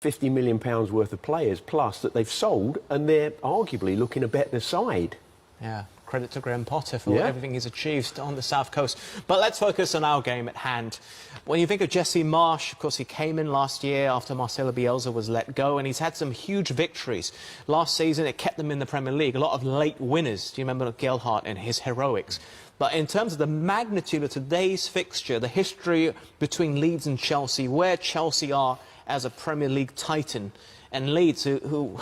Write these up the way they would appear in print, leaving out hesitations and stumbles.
£50 million worth of players plus that they've sold, and they're arguably looking a better side. Yeah, credit to Graham Potter for everything he's achieved on the South Coast. But let's focus on our game at hand. When you think of Jesse Marsch, of course, he came in last year after Marcelo Bielsa was let go, and he's had some huge victories. Last season, it kept them in the Premier League. A lot of late winners. Do you remember Gelhardt and his heroics? But in terms of the magnitude of today's fixture, the history between Leeds and Chelsea, where Chelsea are as a Premier League titan, and Leeds, who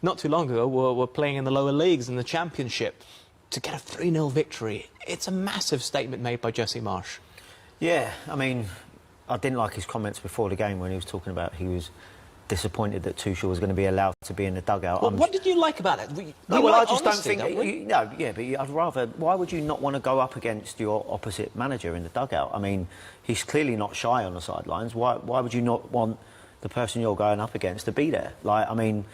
not too long ago were playing in the lower leagues in the Championship, to get a 3-0 victory, it's a massive statement made by Jesse Marsch. Yeah, I mean, I didn't like his comments before the game when he was talking about he was disappointed that Tuchel was going to be allowed to be in the dugout. Well, what did you like about it? I just don't think... No, yeah, but I'd rather... Why would you not want to go up against your opposite manager in the dugout? I mean, he's clearly not shy on the sidelines. Why would you not want the person you're going up against to be there? Like, I mean...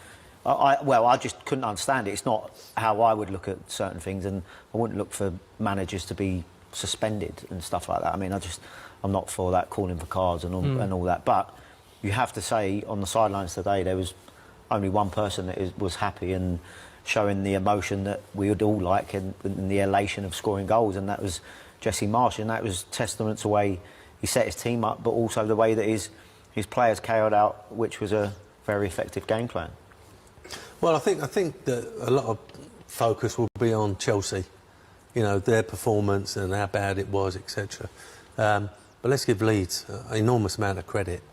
I just couldn't understand it. It's not how I would look at certain things, and I wouldn't look for managers to be suspended and stuff like that. I mean, I'm not for that, calling for cards and all that. But you have to say, on the sidelines today, there was only one person that was happy and showing the emotion that we would all like and the elation of scoring goals, and that was Jesse Marsch, and that was testament to the way he set his team up, but also the way that his players carried out, which was a very effective game plan. Well, I think that a lot of focus will be on Chelsea, you know, their performance and how bad it was, etc. But let's give Leeds an enormous amount of credit.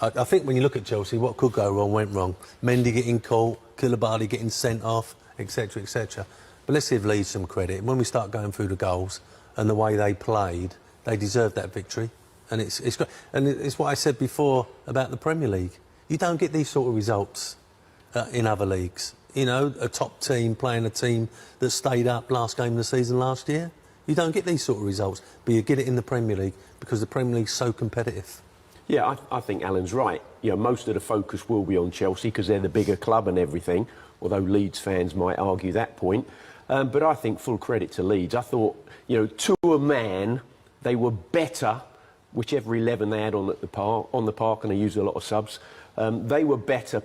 I think when you look at Chelsea, what could go wrong went wrong. Mendy getting caught, Koulibaly getting sent off, etc., etc. But let's give Leeds some credit. When we start going through the goals and the way they played, they deserved that victory. And it's great. And it's what I said before about the Premier League. You don't get these sort of results in other leagues. You know, a top team playing a team that stayed up last game of the season last year. You don't get these sort of results, but you get it in the Premier League because the Premier League's so competitive. Yeah, I think Alan's right. You know, most of the focus will be on Chelsea because they're the bigger club and everything, although Leeds fans might argue that point. But I think full credit to Leeds. I thought, you know, to a man, they were better, whichever 11 they had on the park, and they used a lot of subs. They were better,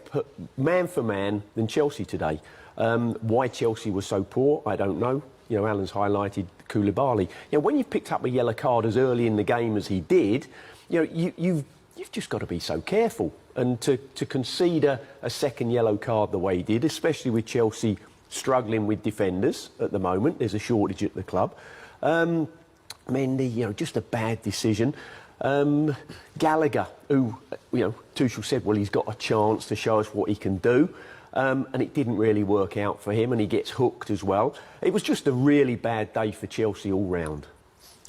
man for man, than Chelsea today. Why Chelsea was so poor, I don't know. You know, Alan's highlighted Koulibaly. You know, when you've picked up a yellow card as early in the game as he did, you know, you've just got to be so careful. And to concede a second yellow card the way he did, especially with Chelsea struggling with defenders at the moment, there's a shortage at the club. Mendy, you know, just a bad decision. Gallagher, who, you know, Tuchel said, well, he's got a chance to show us what he can do, and it didn't really work out for him, and he gets hooked as well. It was just a really bad day for Chelsea all round.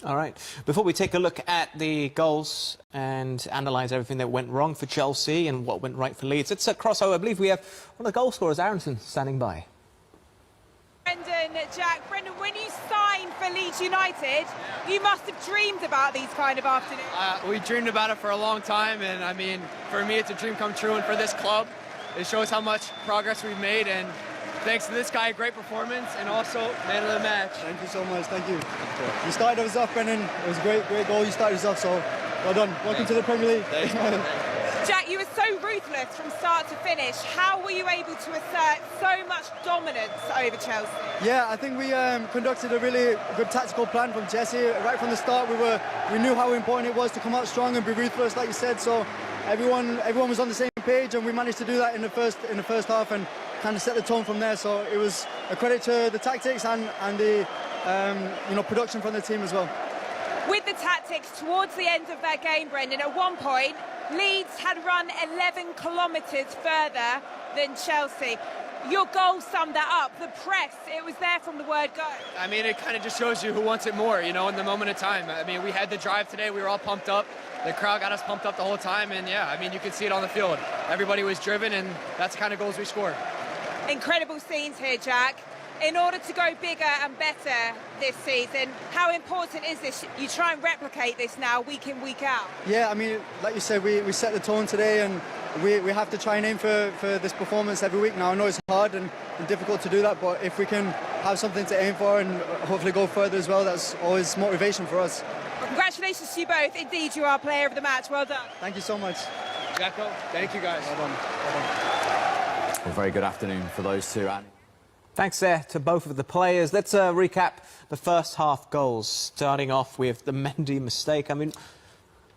All right. Before we take a look at the goals and analyse everything that went wrong for Chelsea and what went right for Leeds, it's a crossover. I believe we have one of the goal scorers, Aronson, standing by. Brendan, when you signed for Leeds United, you must have dreamed about these kind of afternoons. We dreamed about it for a long time, and I mean, for me, it's a dream come true, and for this club, it shows how much progress we've made, and thanks to this guy, great performance, and also man of the match. Thank you so much, thank you. You started us off, Brendan. It was a great goal. You started us off, so well done. Welcome to the Premier League. Thank you. Jack, you were so ruthless from start to finish. How were you able to assert so much dominance over Chelsea? Yeah, I think we conducted a really good tactical plan from Jesse. Right from the start, we knew how important it was to come out strong and be ruthless, like you said. So everyone was on the same page, and we managed to do that in the first half and kind of set the tone from there. So it was a credit to the tactics and the production from the team as well. With the tactics towards the end of their game, Brendan, at one point, Leeds had run 11 kilometres further than Chelsea. Your goal summed that up. The press, it was there from the word go. I mean, it kind of just shows you who wants it more, you know, in the moment of time. I mean, we had the drive today. We were all pumped up. The crowd got us pumped up the whole time. And, yeah, I mean, you could see it on the field. Everybody was driven, and that's the kind of goals we scored. Incredible scenes here, Jack. In order to go bigger and better this season, how important is this? You try and replicate this now week in, week out. Yeah, I mean, like you said, we set the tone today, and we have to try and aim for this performance every week now. I know it's hard and difficult to do that, but if we can have something to aim for and hopefully go further as well, that's always motivation for us. Well, congratulations to you both. Indeed, you are player of the match. Well done. Thank you so much. Jacko, thank you guys. Well, very good afternoon for those two. Thanks there to both of the players. Let's recap the first half goals, starting off with the Mendy mistake. I mean,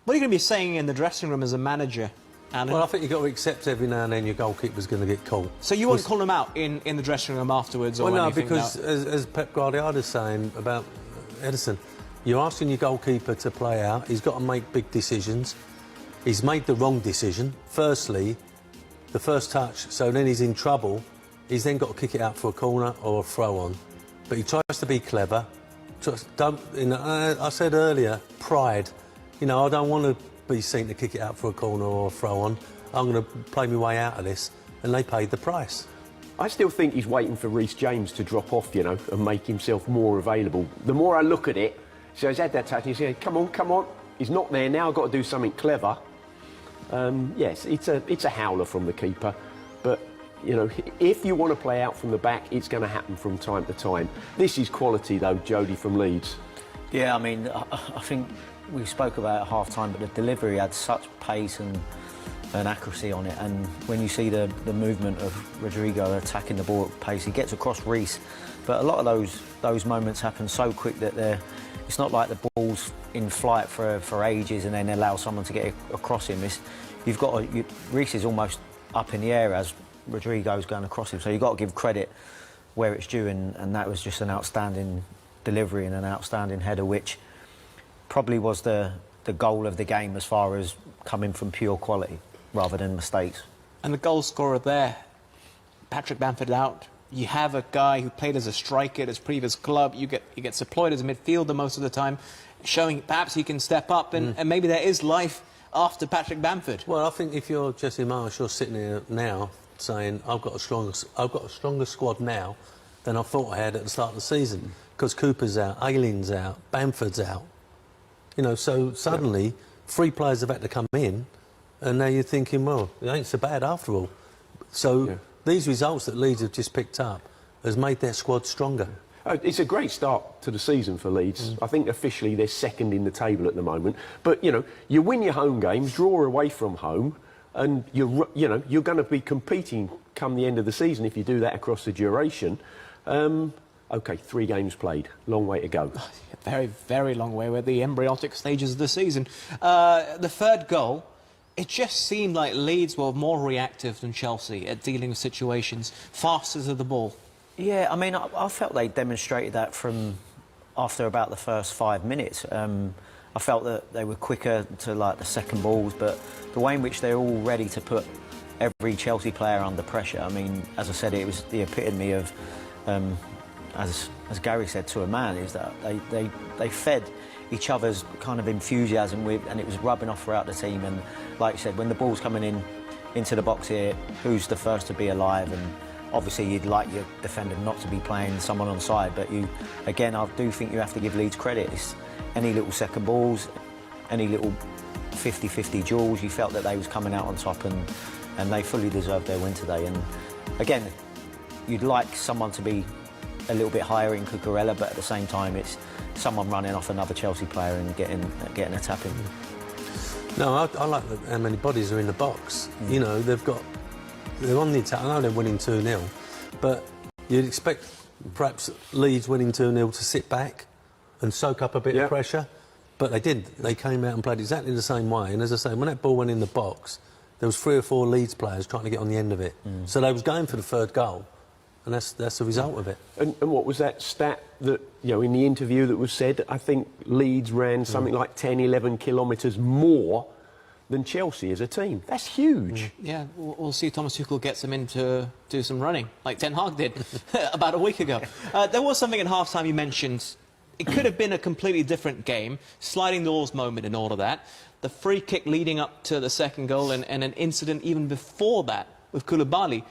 what are you going to be saying in the dressing room as a manager, Alan? Well, I think you've got to accept every now and then your goalkeeper's going to get caught. So you won't call him out in the dressing room afterwards? Or well, no, anything? because as Pep Guardiola's saying about Edison, you're asking your goalkeeper to play out. He's got to make big decisions. He's made the wrong decision. Firstly, the first touch, so then he's in trouble. He's then got to kick it out for a corner or a throw-on. But he tries to be clever. I said earlier, pride. You know, I don't want to be seen to kick it out for a corner or a throw-on. I'm going to play my way out of this. And they paid the price. I still think he's waiting for Reece James to drop off, you know, and make himself more available. The more I look at it, so he's had that touch, and he's saying, come on. He's not there now, I've got to do something clever. Yes, it's a howler from the keeper. But, you know, if you want to play out from the back, it's going to happen from time to time. This is quality, though, Jody, from Leeds. Yeah, I mean, I think we spoke about it at half-time, but the delivery had such pace and accuracy on it, and when you see the movement of Rodrigo attacking the ball at pace, he gets across Reece, but a lot of those moments happen so quick that it's not like the ball's in flight for ages and then allow someone to get across him. Reece is almost up in the air as Rodrigo's going across him, so you've got to give credit where it's due, and that was just an outstanding delivery and an outstanding header, which probably was the goal of the game as far as coming from pure quality rather than mistakes. And the goal scorer there, Patrick Bamford out. You have a guy who played as a striker at his previous club. He gets deployed as a midfielder most of the time, showing perhaps he can step up, and maybe there is life after Patrick Bamford. Well, I think if you're Jesse Marsh, you're sitting here now saying, I've got a stronger squad now than I thought I had at the start of the season, because Cooper's out, Ayling's out, Bamford's out. You know, so suddenly 3 players have had to come in, and now you're thinking, well, it ain't so bad after all. So these results that Leeds have just picked up has made their squad stronger. It's a great start to the season for Leeds. I think officially they're second in the table at the moment. But, you know, you win your home games, draw away from home, and you're going to be competing come the end of the season if you do that across the duration. OK, 3 games played. Long way to go. Very, very long way. We're at the embryonic stages of the season. The third goal, it just seemed like Leeds were more reactive than Chelsea at dealing with situations, faster to the ball. Yeah, I mean, I felt they demonstrated that from after about the first 5 minutes. I felt that they were quicker to, like, the second balls, but the way in which they're all ready to put every Chelsea player under pressure. I mean, as I said, it was the epitome of... as Gary said to a man, is that they fed each other's kind of enthusiasm and it was rubbing off throughout the team. And like you said, when the ball's coming into the box here, who's the first to be alive? And obviously you'd like your defender not to be playing someone on side, but again, I do think you have to give Leeds credit. It's any little second balls, any little 50-50 duels, you felt that they was coming out on top, and they fully deserved their win today. And again, you'd like someone to be a little bit higher in Cucurella, but at the same time, it's someone running off another Chelsea player and getting a tap in. No, I like how many bodies are in the box. You know, they're on the attack. I know they're winning 2-0, but you'd expect perhaps Leeds winning 2-0 to sit back and soak up a bit of pressure, but they didn't. They came out and played exactly the same way. And as I say, when that ball went in the box, there was 3 or 4 Leeds players trying to get on the end of it. So they was going for the third goal. And that's the result of it. And what was that stat that, you know, in the interview that was said? I think Leeds ran something like 10, 11 kilometres more than Chelsea as a team. That's huge. Yeah, we'll see Thomas Tuchel gets them in to do some running, like Ten Hag did about a week ago. There was something at half-time you mentioned. It could have been a completely different game, sliding doors moment and all of that. The free kick leading up to the second goal and an incident even before that with Koulibaly.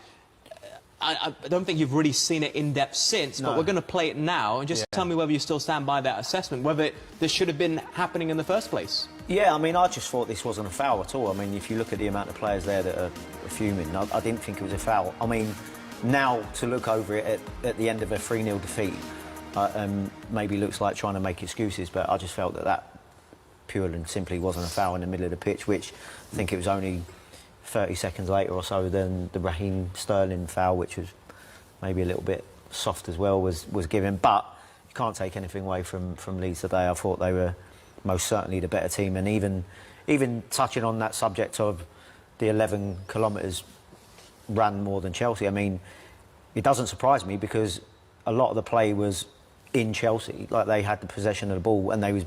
I don't think you've really seen it in depth since, but we're going to play it now, and just tell me whether you still stand by that assessment, whether this should have been happening in the first place. Yeah, I mean, I just thought this wasn't a foul at all. I mean, if you look at the amount of players there that are fuming, I didn't think it was a foul. I mean, now to look over it at the end of a 3-0 defeat maybe looks like trying to make excuses, but I just felt that pure and simply wasn't a foul in the middle of the pitch, which I think it was only 30 seconds later or so than the Raheem Sterling foul, which was maybe a little bit soft as well, was given. But you can't take anything away from Leeds today. I thought they were most certainly the better team, and even touching on that subject of the 11 kilometres ran more than Chelsea. I mean, it doesn't surprise me because a lot of the play was in Chelsea. Like, they had the possession of the ball and they was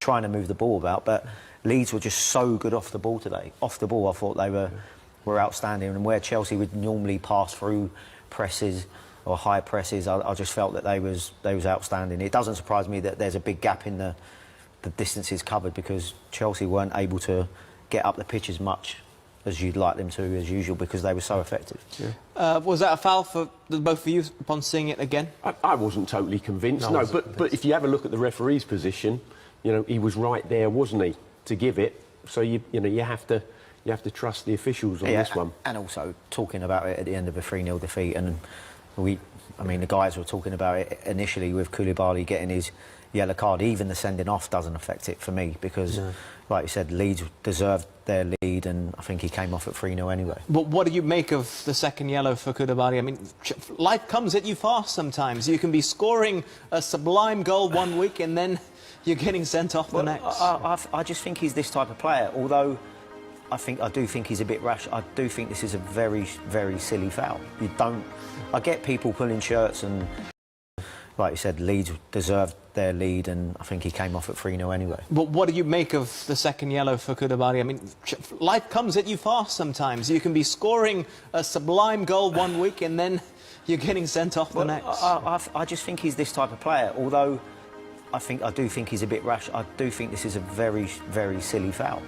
trying to move the ball about. But Leeds were just so good off the ball today. Off the ball, I thought they were outstanding. And where Chelsea would normally pass through presses or high presses, I just felt that they was outstanding. It doesn't surprise me that there's a big gap in the distances covered, because Chelsea weren't able to get up the pitch as much as you'd like them to, as usual, because they were so effective. Yeah. Was that a foul for both of you upon seeing it again? I wasn't totally convinced, no, but if you have a look at the referee's position, you know, he was right there, wasn't he, to give it. So you have to trust the officials on this one. And also talking about it at the end of a 3-0 defeat, and the guys were talking about it initially with Koulibaly getting his yellow card. Even the sending off doesn't affect it for me, because, like you said, Leeds deserved their lead, and I think he came off at 3-0 anyway. But what do you make of the second yellow for Koulibaly? I mean, life comes at you fast sometimes. You can be scoring a sublime goal one week and then you're getting sent off the next. I just think he's this type of player. Although I do think he's a bit rash. I do think this is a very, very silly foul. I get people pulling shirts, and like you said, Leeds deserved their lead, and I think he came off at 3-0 anyway. But what do you make of the second yellow for Koulibaly? I mean, life comes at you fast sometimes. You can be scoring a sublime goal one week and then you're getting sent off the next. I just think he's this type of player. Although I do think he's a bit rash. I do think this is a very, very silly foul.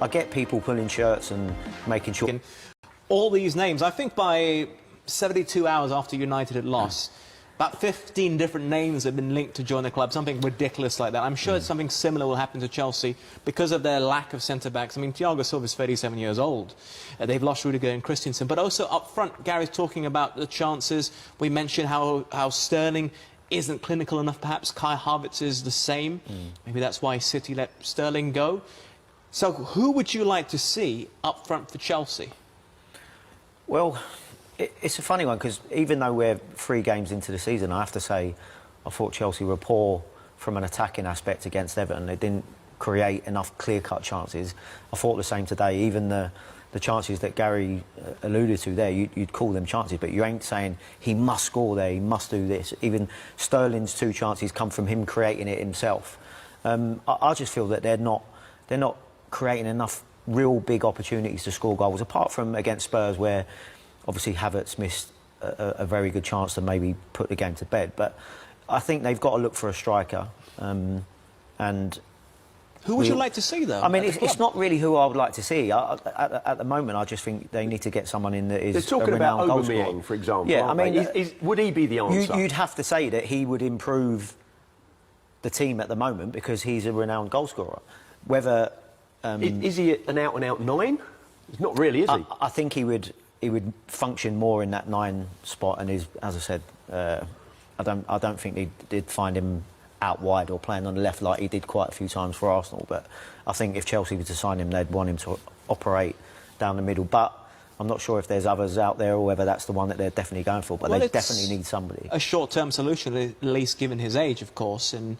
I get people pulling shirts and making sure. All these names, I think by 72 hours after United had lost, about 15 different names have been linked to join the club, something ridiculous like that. I'm sure something similar will happen to Chelsea because of their lack of centre-backs. I mean, Thiago Silva's 37 years old. They've lost Rudiger and Christensen. But also up front, Gary's talking about the chances. We mentioned how Sterling isn't clinical enough, perhaps. Kai Havertz is the same. Maybe that's why City let Sterling go. So who would you like to see up front for Chelsea? Well, it's a funny one, because even though we're 3 games into the season, I have to say I thought Chelsea were poor from an attacking aspect against Everton. They didn't create enough clear-cut chances. I thought the same today. Even the chances that Gary alluded to there, you'd call them chances, but you ain't saying he must score there, he must do this. Even Sterling's 2 chances come from him creating it himself. I just feel that they're not creating enough real big opportunities to score goals, apart from against Spurs, where obviously Havertz missed a very good chance to maybe put the game to bed. But I think they've got to look for a striker. And who would you like to see, though? I mean, it's not really who I would like to see. At the moment, I just think they need to get someone in that is They're talking a renowned about goal Aubameyang, scorer. for example. Yeah, I mean, would he be the answer? You'd have to say that he would improve the team at the moment, because he's a renowned goal scorer. Whether is he an out-and-out 9? He's not really, is he? I think he would function more in that 9 spot, and as I said, I don't think they did find him out wide or playing on the left like he did quite a few times for Arsenal. But I think if Chelsea were to sign him, they'd want him to operate down the middle. But I'm not sure if there's others out there or whether that's the one that they're definitely going for. But they definitely need somebody. A short-term solution, at least given his age, of course. And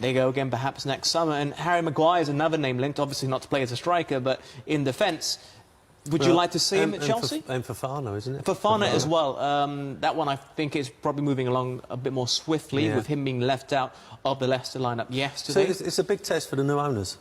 they go again perhaps next summer. And Harry Maguire is another name linked, obviously not to play as a striker, but in defence. Would you like to see him at Chelsea? And Fofana, isn't it? Fofana as well. That one, I think, is probably moving along a bit more swiftly, with him being left out of the Leicester lineup yesterday. So it's a big test for the new owners,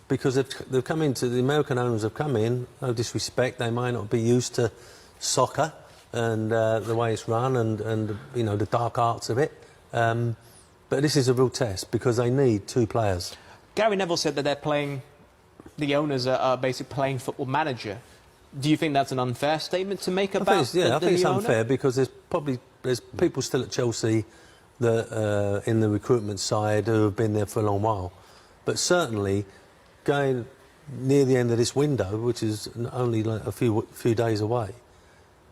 because they've come into, the American owners have come in, no disrespect, they might not be used to soccer and the way it's run and you know, the dark arts of it. But this is a real test, because they need 2 players. Gary Neville said that they're playing... The owners are basically playing Football Manager. Do you think that's an unfair statement to make about I think it's unfair, because there's people still at Chelsea that in the recruitment side who have been there for a long while. But certainly, going near the end of this window, which is only like a few days away,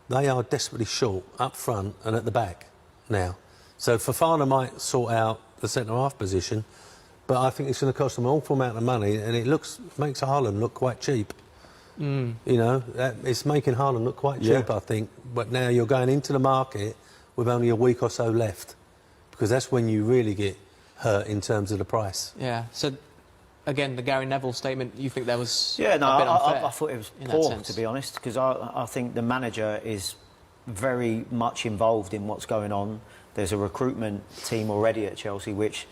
they are desperately short up front and at the back now. So Fofana might sort out the centre-half position, but I think it's going to cost them an awful amount of money, and it makes Haaland look quite cheap. You know, it's making Haaland look quite cheap, I think. But now you're going into the market with only a week or so left, because that's when you really get hurt in terms of the price. Yeah. So, again, the Gary Neville statement, you think that was Yeah, no, a bit unfair I thought it was poor, to be honest, because I think the manager is very much involved in what's going on. There's a recruitment team already at Chelsea which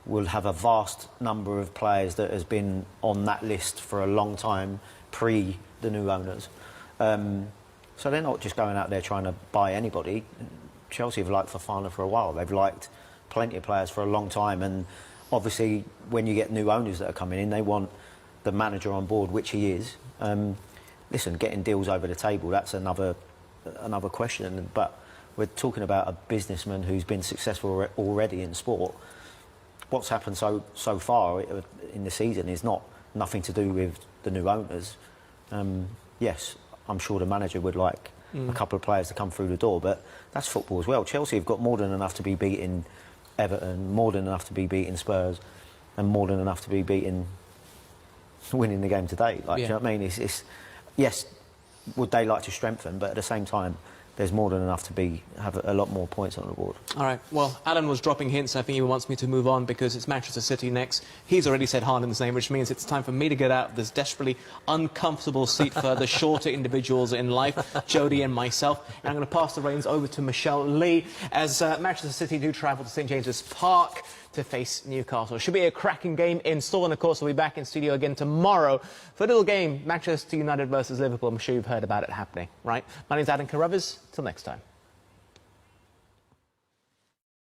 will have a vast number of players that has been on that list for a long time, pre the new owners. So they're not just going out there trying to buy anybody. Chelsea have liked Fofana for a while. They've liked plenty of players for a long time, and obviously when you get new owners that are coming in, they want the manager on board, which he is. Listen, getting deals over the table, that's another question, but we're talking about a businessman who's been successful already in sport. What's happened so far in the season is nothing to do with the new owners. Yes, I'm sure the manager would like a couple of players to come through the door, but that's football as well. Chelsea have got more than enough to be beating Everton, more than enough to be beating Spurs, and more than enough to be winning the game today. Like, do you know what I mean? It's yes, would they like to strengthen, but at the same time, there's more than enough to have a lot more points on the board. All right. Well, Alan was dropping hints. I think he wants me to move on because it's Manchester City next. He's already said Haaland's name, which means it's time for me to get out of this desperately uncomfortable seat for the shorter individuals in life, Jodie and myself. And I'm going to pass the reins over to Michelle Lee as Manchester City do travel to St James's Park to face Newcastle. It should be a cracking game in store, and of course we'll be back in studio again tomorrow for a little game, Manchester United versus Liverpool. I'm sure you've heard about it happening, right? My name's Adam Carruthers. Till next time.